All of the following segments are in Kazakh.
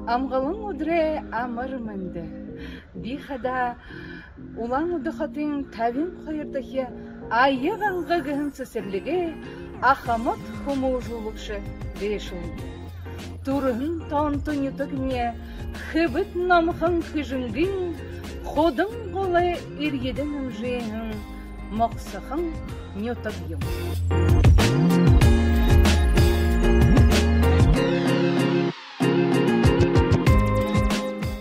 Амгалың удре амырмынды. Бихада улан удахатын тавин қойырдахи айығанға гын сөсірліге ахамат хумужулықшы бешіл. Турғын таунтын ютығне хыбыт намхын хыжынгын ходың қолы иргедің үмжейін мақсықын нютығым.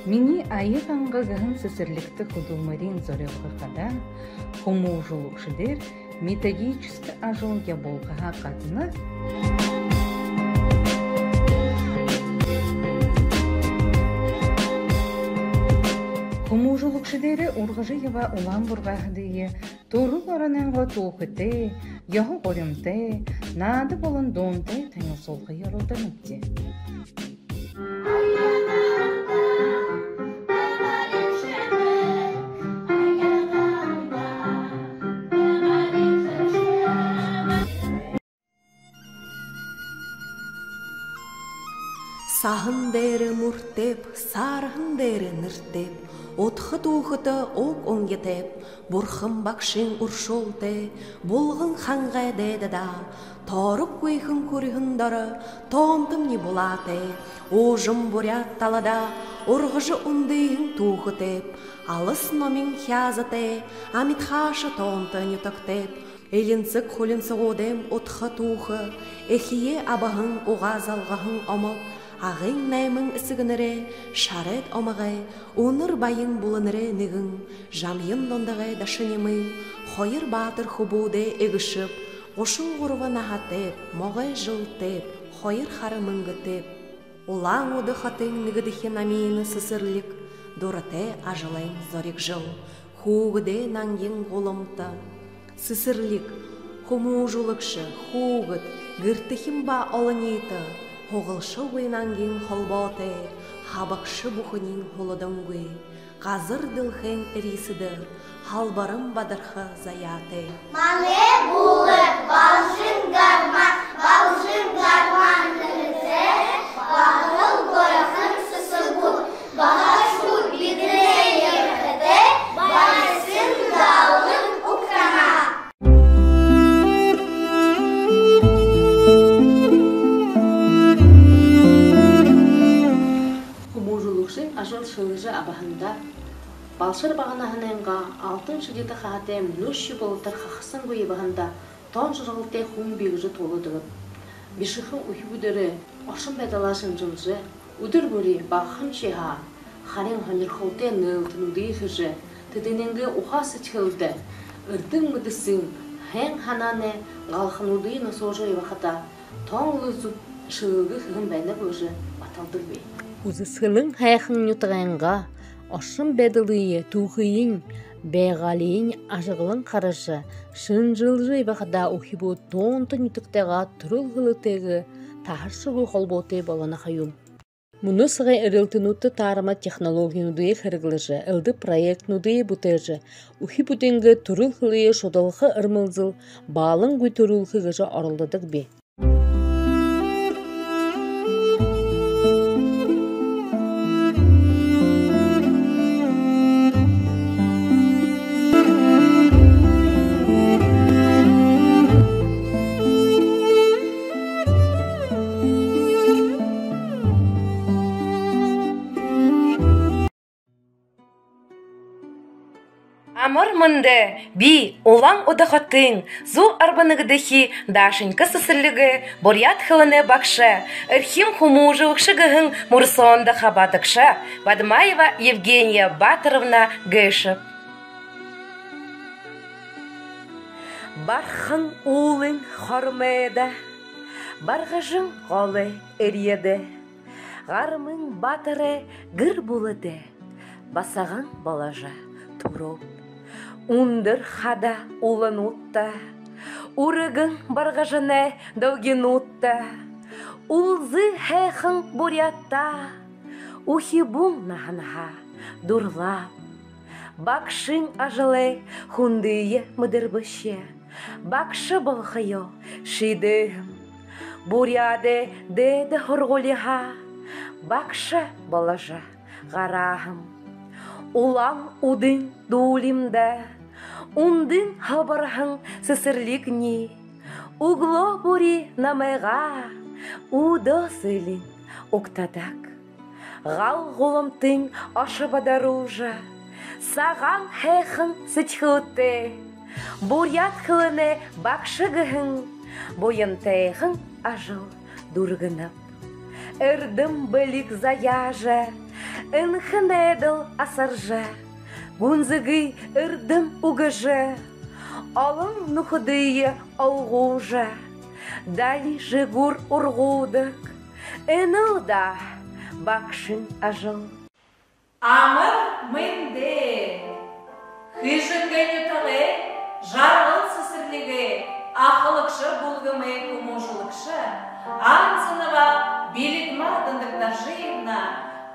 Мини айығанға гын сөсірлікті худумарин зоревғы қада хумужулықшыдер методически ажылға болғаға қатыны хумужулықшыдері урғыжыева улан бұрғағыдығы туру орананға туқыты, яғы орымты, нады болын донты тәңі солғы ярылдан өтті. Сағын дәрі мұрттеп, сарғын дәрі нұрттеп, отқы туғыты оқ оңгетеп, бұрқым бақшын ұршолты, болғын қанға дәді да, торық көйхін көрігіндары, томтым не болаты, ожым бұрят талада, ұрғыжы ұндайын туғытеп, алыс номин хязыты, амитхашы томты не тоқтеп, Элинсік қолынсы одем отқы туғы, әхие абағын оғаз алғағын омып, ағын нәймін үсігінірі, шарет омығы, оныр байын бұлыныры нігін, жамйын дондығы дашынемін, қойыр батыр хубуды егішіп, ғошын ғұрва нағатеп, моғай жылтеп, қойыр харымын гітеп. Олаң оды қатын нігідіхен амины сысырлік, дұрыте ажылайын зорек жыл, хуғыде наңген ғолымты. Сысырлік, хумужулықшы, хуғыт, гіртіхім ба олынейті, хоғылшы ойнанген холботы, хабықшы бұхынен холыдыңғы, қазыр дылхен әресідір, халбарым бадырхы заяты. Мане бұлы, балшын гарман нірізе, бағыл қойықын сұсы бұл, баға шу бедіне ерхіде, байсын дауын ұққана. Ажыл шылыжы абағында, балшыр бағанағынайынға алтын шыдеті қағатем нөші болытыр қақсын көйі бағында тон жырғылте құм бегіжі толыдығып. Бешіқын ұхи бүдірі, ұшын бәдалашын жылжы, үдір бөрі бағын шеға, қарен ғаныр қолте нөлтін ұдый ғыжы, тедененгі ұқасы чылды, үрдің мүдісін, хэн хананы ғалқын ұдыйын сожы евақата, тон ұлызып шылығы ғын бәні бұжы баталдыр бей. Узысылың хайхын нютығанға, ұшын бәділіе туғыйын, бәғалейін ажығылың қарышы, шын жылжы бақыда ұхибу тонты нютықтаға тұрыл ғылытығы тағыршығы қолботы баланы қайым. Мұны сығай үрілтінуты тарыма технология нұдыйы қырғылыжы, үлді проект нұдыйы бұтыжы, ұхибуденгі тұрыл ғылыйы шодалқы ұрмылзыл, балың ғүй тұрыл ғыжы орылдыдық бе. Амыр мұнды, би, олаң одақатын, зу арбанығыдығы дашынқы сысырлығы, борят қылыны бақшы, үрхим хумужы ұқшығығын мұрсонды қабадықшы, Бадымаева Евгения Батыровна гышып. Бархын улын хормеді, барғыжын қолы өреді, ғарымын батыры ғыр болыды, басаған балажа тұрып. Ундыр хада улын утта, урыгын барғажыны дауген утта, улзы хэхын бурятта, ухибун наханаха дурла. Бакшын ажылы хундые мыдырбыще, бакшы болхайо шидым, буряды деді хорголиха, бакша балажа гарахым. Улан удың дулимда, ундың хабархың сысырликни, угло бури намайға, удо сылин уктадак. Гал голымтың ашы бадаружа, саған хэхын сычхыты, бурят хылыны бакшыгыхын, бойынтайхын ажыл дургынып. Эрдым былик заяжа, энхын эдыл асаржа, гунзыгы эрдым угыжа, алын нухыдые алғужа, дали жигур ургудык, энылда бакшын ажыл. Амыр мынде, хыжынгені тығы, жарғыл сысырлігі, ақылықшы бұлғымы күмушылықшы, аңсыныва билікма дындықташыйына,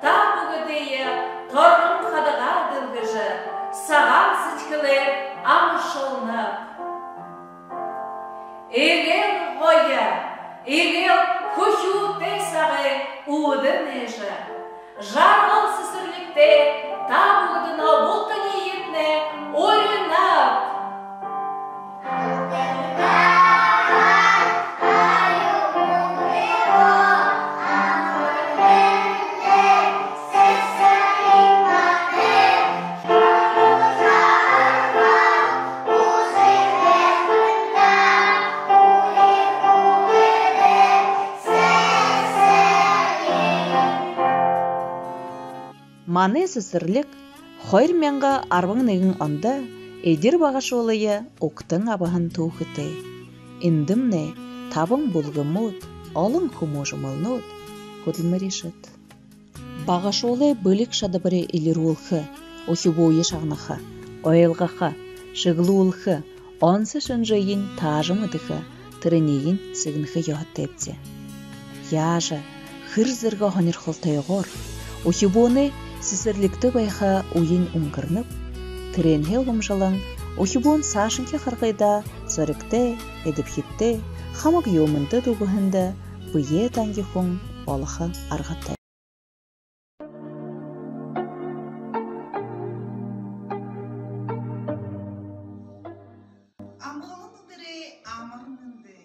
та бұғыдейі торғын қадыға дылғыжы, саған сычкілі амышылнып. Егел ғойы, егел күшу тейсағы уыдын ежі, жарғыл сысырлікте та бұғыдына бұлты ниетіне ойынап. Маны сысырлык, хойр менға арвың негін онда, эдир бағаш олайы оқтың абағын туғыты. Индімне табың бұлғымыд, олың хуможымылнуд, хөділмі решет. Бағаш олай бөлік шадабыры елір олқы, охи бойы шағнақы, ойылғақы, шығылы олқы, онсы шынжайын тажымыдықы, тірінейін сігінқы яғыттепте. Яжа, хыр зірға ғаныр қылтайғыр, охи бойны сісірлікті байға ойын ұңғырнып, тіренхел ғымжалың, охибон сашынке қарғайда, сөрікті, едіпхетті, хамық йомынды дуғығынды, бұйе тәнге құң олықы арғатты. Амғалынды амырынды,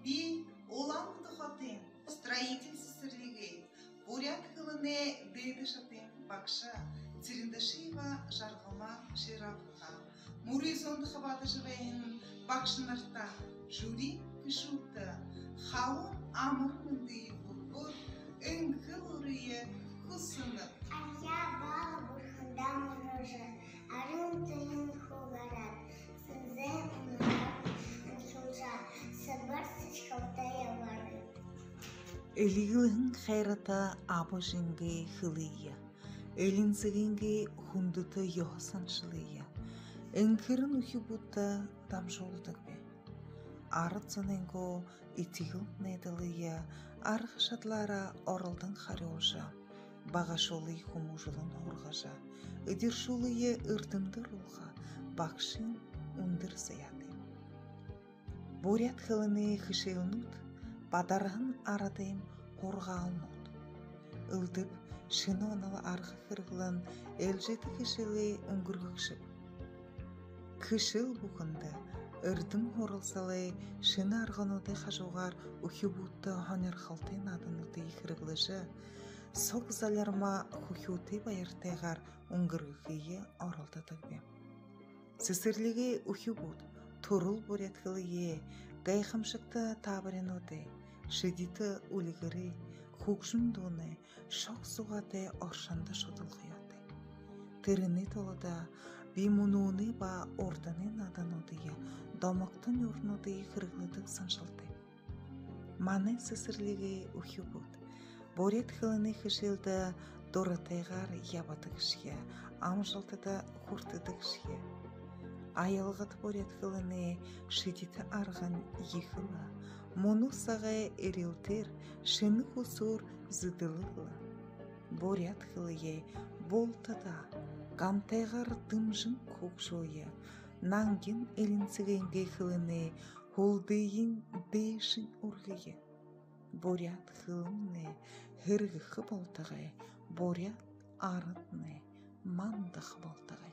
би оланды хотын, строитель сісірлігі, бурят қылыны дөйді шатын бақша, Цириндашеева жарғылма жирапқа, Муризонды қабады жывайын бақшынарта, жури күшуді, қауын амырынды бұлғыр, үңгіл ұрыйы құсынып. Ая бағы бұрқында мұрыжы, арын түйін қоларат, сізі ұнырап ұншылжа, сыбыр сычқылтая бары. Элигілігін қайрата абы жінгі хылыя. Элинсігінгі хундыты йохасаншылыя. Энкерін ухи бұтта дамжолдық бе. Арыт соненго итігіл неділыя, арғы шатлара орылдың харёжа. Бағашолы хумужылын хорғажа. Үдіршулые үрдімді рулға, бақшын үндір заяды. Бурят хылыны хышелнут, бадарғын арадайым қорғалнут. Үлдіп, шыны оналы арғы қырғылын әлжеті кішілі үңгіргікшіп. Кішіл бұқынды, үрдім хорылсалы шыны арғануды қажуғар ұхи бұтты хонер қалтын адынуды қырғылыжы, соқ заларма хухюты байыртайғар үңгіргікіе орылдыдығы. Сісірлігі ұхи бұт, тұрыл бұретқылые, гайхымшықты табырынуды, шедиті үлігірі, хукшындуны, шоқ суғаты оршанды шудылғыяды. Тіріні толыда, бимунуны ба орданын аданудыя, домықтың өрнудыя қырғылыдық саншылды. Маны сісірлігі ұхи бұд. Борет қылыны қышылды доратайғар ябатығышия, амжылтыда құртыдығышия. Айылғыт борет қылыны шедеті арған ехылы, мұны сағы әрелтер шыны құсур зыдылығы. Борет қылые болтыда, қамтайғар дымжын көкшойы, наңген елінсігенге қылыны холдейін дейшін ұрғые. бурят хылымны, хыргықы болтығы, бурят арытны, мандық болтығы.